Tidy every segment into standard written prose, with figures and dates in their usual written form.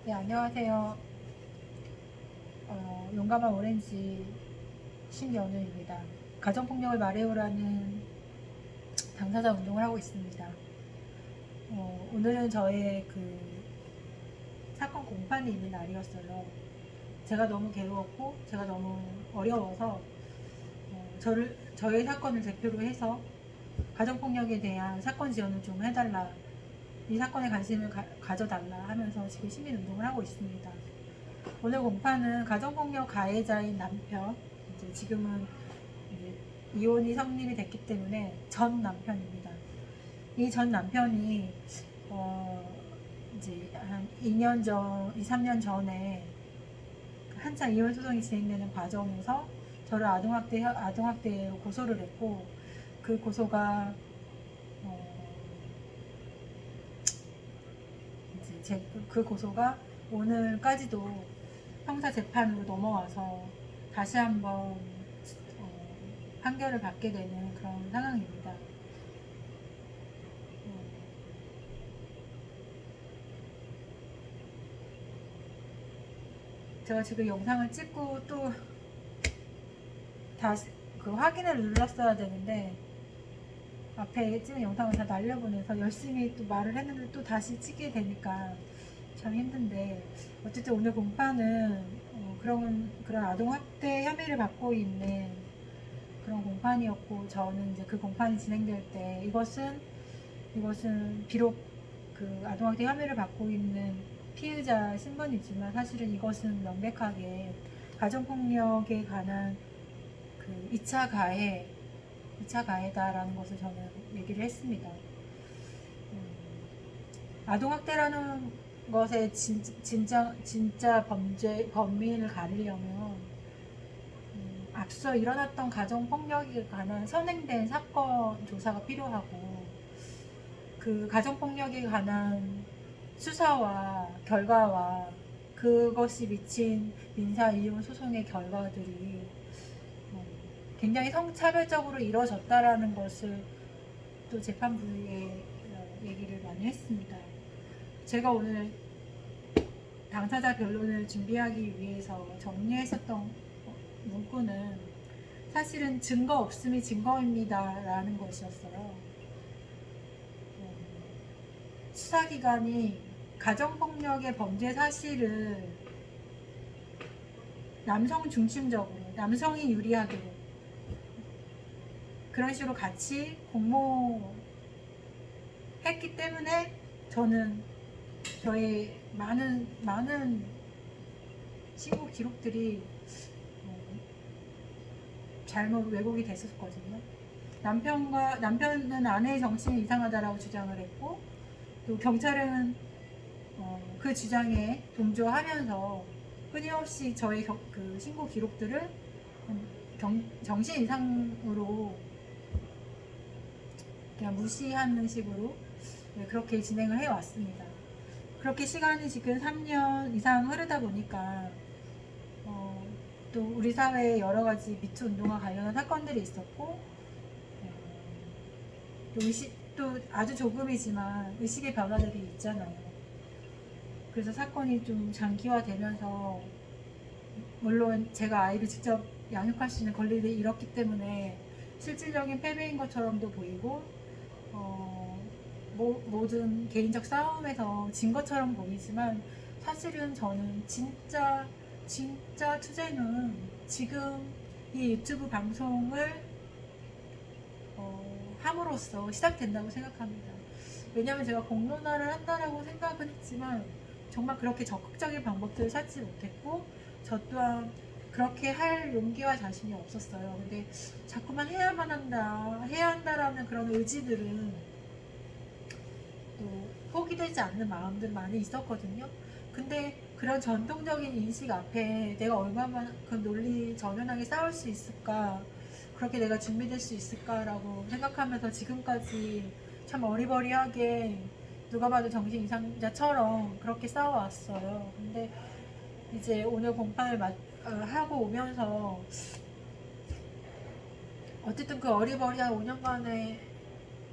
네, 안녕하세요. 용감한 오렌지 신연우입니다. 가정폭력을 말해요라는 당사자 운동을 하고 있습니다. 오늘은 저의 그 사건 공판이 있는 날이었어요. 제가 너무 괴로웠고, 제가 너무 어려워서, 저의 사건을 대표로 해서 가정폭력에 대한 사건 지원을 좀 해달라, 이 사건에 관심을 가져달라 하면서 지금 시민운동을 하고 있습니다. 오늘 공판은 가정폭력 가해자인 남편, 이제 지금은 이제 이혼이 성립이 됐기 때문에 전 남편입니다. 이 전 남편이 이제 한 2년 전, 2, 3년 전에 한창 이혼 소송이 진행되는 과정에서 저를 아동학대로 고소를 했고, 그 고소가 이제 그 고소가 오늘까지도 형사 재판으로 넘어와서 다시 한번 판결을 받게 되는 그런 상황입니다. 제가 지금 영상을 찍고 또 다시 그 확인을 눌렀어야 되는데 앞에 찍은 영상을 다 날려보내서 열심히 또 말을 했는데 또 다시 찍게 되니까 참 힘든데, 어쨌든 오늘 공판은 그런 아동학대 혐의를 받고 있는 그런 공판이었고, 저는 이제 그 공판이 진행될 때 이것은 비록 그 아동학대 혐의를 받고 있는 피의자 신분이지만 사실은 이것은 명백하게 가정폭력에 관한 그 2차 가해다라는 것을 저는 얘기를 했습니다. 아동학대라는 것의 진짜 범인을 가리려면 앞서 일어났던 가정폭력에 관한 선행된 사건 조사가 필요하고, 그 가정폭력에 관한 수사와 결과와 그것이 미친 민사이혼 소송의 결과들이 굉장히 성차별적으로 이루어졌다라는 것을 또 재판부에 얘기를 많이 했습니다. 제가 오늘 당사자 변론을 준비하기 위해서 정리했었던 문구는 사실은 증거 없음이 증거입니다 라는 것이었어요. 수사기관이 가정폭력의 범죄 사실을 남성 중심적으로, 남성이 유리하게 그런 식으로 같이 공모했기 때문에 저는 저의 많은 신고 기록들이 잘못 왜곡이 됐었거든요. 남편은 아내의 정신이 이상하다라고 주장을 했고, 또 경찰은 그 주장에 동조하면서 끊임없이 저의 그 신고 기록들을 정신 이상으로 그냥 무시하는 식으로 그렇게 진행을 해왔습니다. 그렇게 시간이 지금 3년 이상 흐르다 보니까 또 우리 사회에 여러 가지 미투 운동과 관련한 사건들이 있었고, 또 아주 조금이지만 의식의 변화들이 있잖아요. 그래서 사건이 좀 장기화되면서, 물론 제가 아이를 직접 양육할 수 있는 권리를 잃었기 때문에 실질적인 패배인 것처럼도 보이고, 모든 개인적 싸움에서 진 것처럼 보이지만 사실은 저는 진짜 투쟁은 지금 이 유튜브 방송을 함으로써 시작된다고 생각합니다. 왜냐하면 제가 공론화를 한다라고 생각은 했지만 정말 그렇게 적극적인 방법들을 찾지 못했고, 저 또한 그렇게 할 용기와 자신이 없었어요. 근데 자꾸만 해야 한다라는 그런 의지들은 또 포기되지 않는 마음들 많이 있었거든요. 근데 그런 전통적인 인식 앞에 내가 얼마만큼 논리 정연하게 싸울 수 있을까, 그렇게 내가 준비될 수 있을까라고 생각하면서 지금까지 참 어리버리하게 누가 봐도 정신 이상자처럼 그렇게 싸워왔어요. 근데 이제 오늘 공판을 하고 오면서 어쨌든 그 어리버리한 5년간의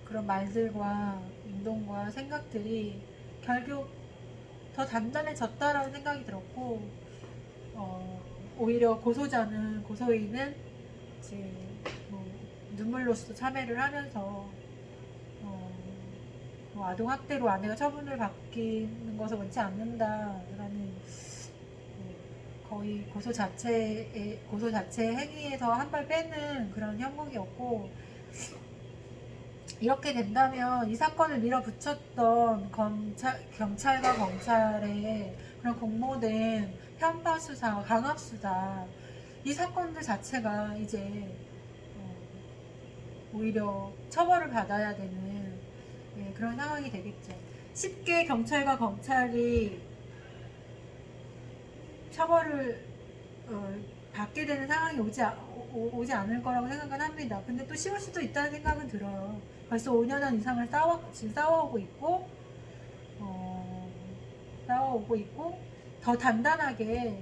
그런 말들과 운동과 생각들이 결국 더 단단해졌다라는 생각이 들었고, 오히려 고소인은 이제 뭐 눈물로써 참회를 하면서 뭐 아동학대로 아내가 처분을 받기는 것을 원치 않는다라는 거의 고소 자체 행위에서 한 발 빼는 그런 형국이었고, 이렇게 된다면 이 사건을 밀어붙였던 경찰과 검찰의 그런 공모된 편파 수사, 강압 수사, 이 사건들 자체가 이제 오히려 처벌을 받아야 되는 그런 상황이 되겠죠. 쉽게 경찰과 검찰이 처벌을 받게 되는 상황이 오지 않을 거라고 생각은 합니다. 근데 또 쉬울 수도 있다는 생각은 들어요. 벌써 5년 이상을 지금 싸워오고 있고, 더 단단하게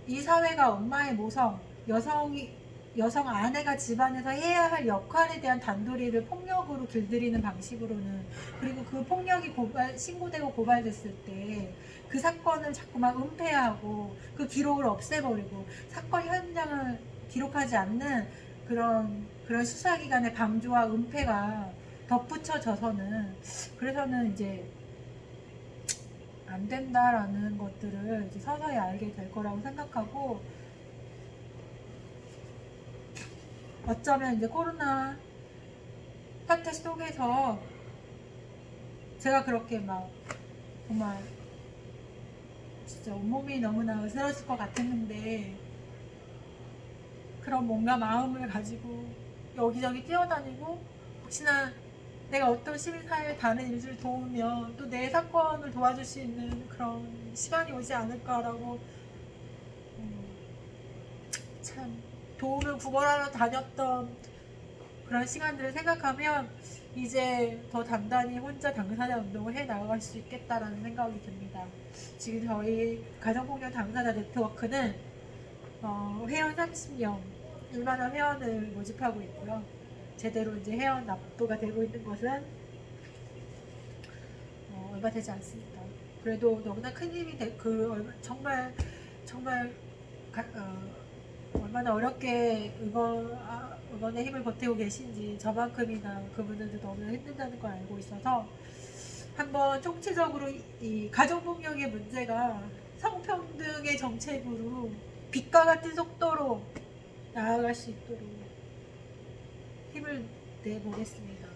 이 사회가 엄마의 모성, 여성 아내가 집안에서 해야 할 역할에 대한 단도리를 폭력으로 길들이는 방식으로는, 그리고 그 폭력이 신고되고 고발됐을 때 그 사건을 자꾸만 은폐하고 그 기록을 없애버리고 사건 현장을 기록하지 않는 그런 수사기관의 방조와 은폐가 덧붙여져서는, 그래서는 이제 안 된다라는 것들을 이제 서서히 알게 될 거라고 생각하고, 어쩌면 이제 코로나 사태 속에서 제가 그렇게 막 정말 진짜 온몸이 너무나 으스러질 것 같았는데, 그런 뭔가 마음을 가지고 여기저기 뛰어다니고, 혹시나 내가 어떤 시민사회 다른 일들을 도우면 또 내 사건을 도와줄 수 있는 그런 시간이 오지 않을까라고, 참 도움을 구걸하러 다녔던 그런 시간들을 생각하면 이제 더 단단히 혼자 당사자 운동을 해 나갈 수 있겠다라는 생각이 듭니다. 지금 저희 가정폭력 당사자 네트워크는 회원 30명, 1만원 회원을 모집하고 있고요. 제대로 이제 회원 납부가 되고 있는 것은 얼마 되지 않습니다. 그래도 너무나 큰 힘이 정말 얼마나 어렵게 응원의 힘을 보태고 계신지 저만큼이나 그분들도 너무 힘든다는 걸 알고 있어서, 한번 총체적으로 이 가정폭력의 문제가 성평등의 정책으로 빛과 같은 속도로 나아갈 수 있도록 힘을 내보겠습니다.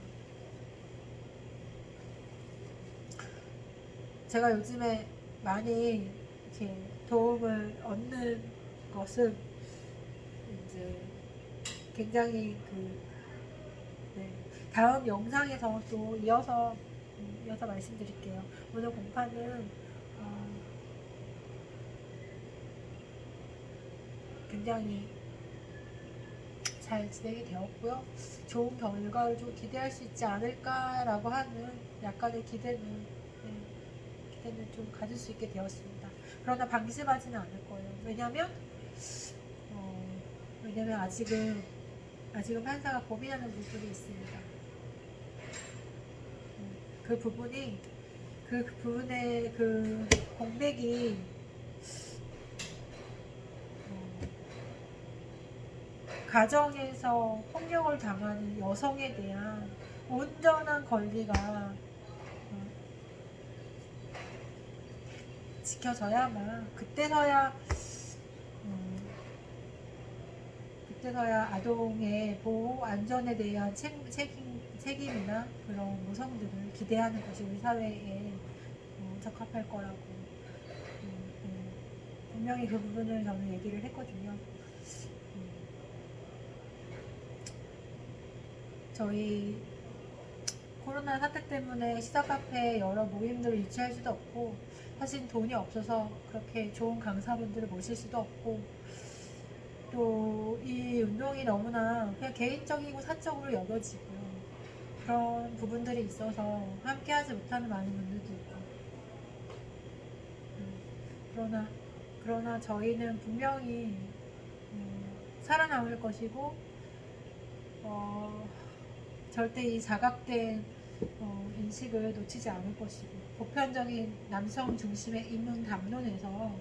제가 요즘에 많이 이렇게 도움을 얻는 것은 이제 굉장히 다음 영상에서 또 이어서 말씀드릴게요. 오늘 공파는 굉장히 잘 진행이 되었고요. 좋은 결과를 좀 기대할 수 있지 않을까라고 하는 약간의 기대는 좀 가질 수 있게 되었습니다. 그러나 방심하지는 않을 거예요. 왜냐면 아직은 판사가 고민하는 부분이 있습니다. 그 부분의 그 공백이 가정에서 폭력을 당하는 여성에 대한 온전한 권리가 지켜져야만, 그때서야 아동의 보호, 안전에 대한 책임이나 그런 모성들을 기대하는 것이 우리 사회에 적합할 거라고, 분명히 그 부분을 저는 얘기를 했거든요. 저희 코로나 사태 때문에 시사 카페 여러 모임들을 유치할 수도 없고, 사실 돈이 없어서 그렇게 좋은 강사분들을 모실 수도 없고, 또 이 운동이 너무나 그냥 개인적이고 사적으로 여겨지고요. 그런 부분들이 있어서 함께 하지 못하는 많은 분들도 있고, 그러나 저희는 분명히 살아남을 것이고, 절대 이 자각된 인식을 놓치지 않을 것이고, 보편적인 남성 중심의 인문 담론에서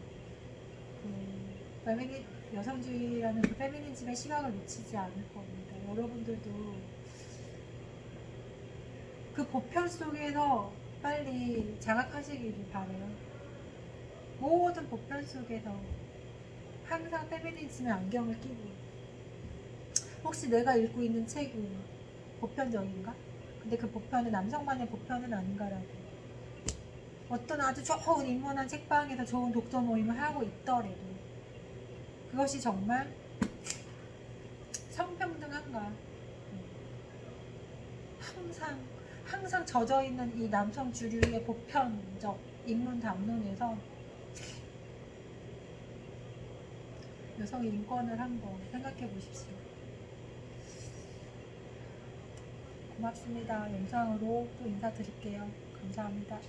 여성주의라는 그 페미니즘의 시각을 놓치지 않을 겁니다. 여러분들도 그 보편 속에서 빨리 자각하시기를 바래요. 모든 보편 속에서 항상 페미니즘의 안경을 끼고, 혹시 내가 읽고 있는 책이 보편적인가? 근데 그 보편은 남성만의 보편은 아닌가라고. 어떤 아주 좋은 인문학 책방에서 좋은 독서 모임을 하고 있더라도 그것이 정말 성평등한가? 항상 젖어 있는 이 남성 주류의 보편적 인문 담론에서 여성의 인권을 한번 생각해 보십시오. 고맙습니다. 영상으로 또 인사드릴게요. 감사합니다.